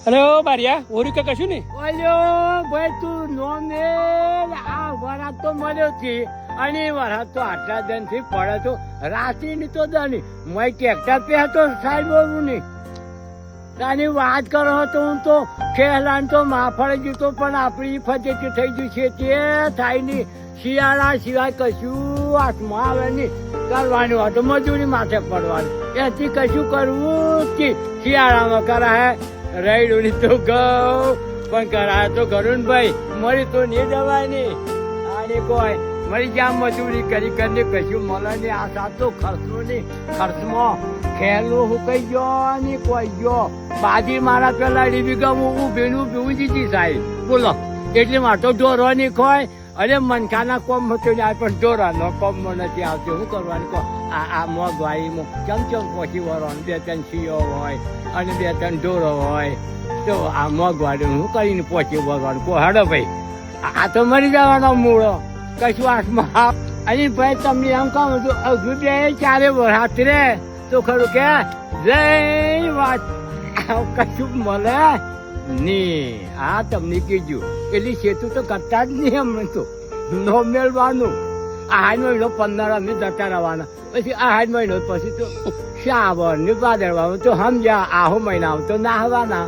અરે ઓ બારિયા ઓરી કે કશું નહીં. ઓલ્યો ભાઈ તું નોમ ને આ વરાત તો મળ્યો છે અને વરાત તો આટલા દિન થી પડે તો રાત્રિ ની તો દની મેં ટેક્ટર પે હતો સાહેબ બોલું નહીં તાની વાત કરો તો હું તો ખેલાન તો માફળ જીતો પણ આપણી ફજેતી થઈ ગયું છે તે થાય નહીં શિયાળા સિવાય કશું હાથમાં આવે નહીં કરવાનું હતું મજૂરી માથે પડવાનું એથી કશું કરવું કે શિયાળામાં કરાય રૈડુની તો ગૌ પણ કરાય તો કરું ને ભાઈ મરી તો નહીં દવાય નહીં આને કોઈ મરી જ્યાં મજૂરી કરી કરીને કશું મળે નહીં આ સાતો ખર્ચો નહીં ખર્ચમાં ખેલું હું કઈ ગયો ને કોઈ ગયો બાજી મારા પેલા ડીબી ગમ ઊભી દીધી સાહેબ બોલો એટલે મારે તો ઢોરો નહીં ખોય અરે મનખાના કોમ હતો ને આ પણ ઢોરાનો કોમમાં નથી આવતો શું કરવાનું કહો આ મોંઘવારીમાં ચમચમ પહોંચી વળવાનું 2-3 સીઓ હોય અને 2-3 ઢોરો હોય તો આ મોંઘવારી શું કરીને પહોંચી વળવાનું કહો હાડો ભાઈ આ તો મરી જવાનો મૂળો કશું હાથમાં અને ભાઈ તમને એમ કહું છું હજુ 2-4 વરસાદ રે તો ખરું કે જય વાત કશું મળે ની આ તમને કીધું એટલે સેતુ તો કરતા જ નહીં અમને તો નો મેળવાનું આ હાડ મહિનો 15 અમે જતા રહેવાના પછી આ હાડ મહિનો પછી તો શ્રાવણ ને ભાદરવામાં તો સમજ્યા આહો મહિના તો ના હવાના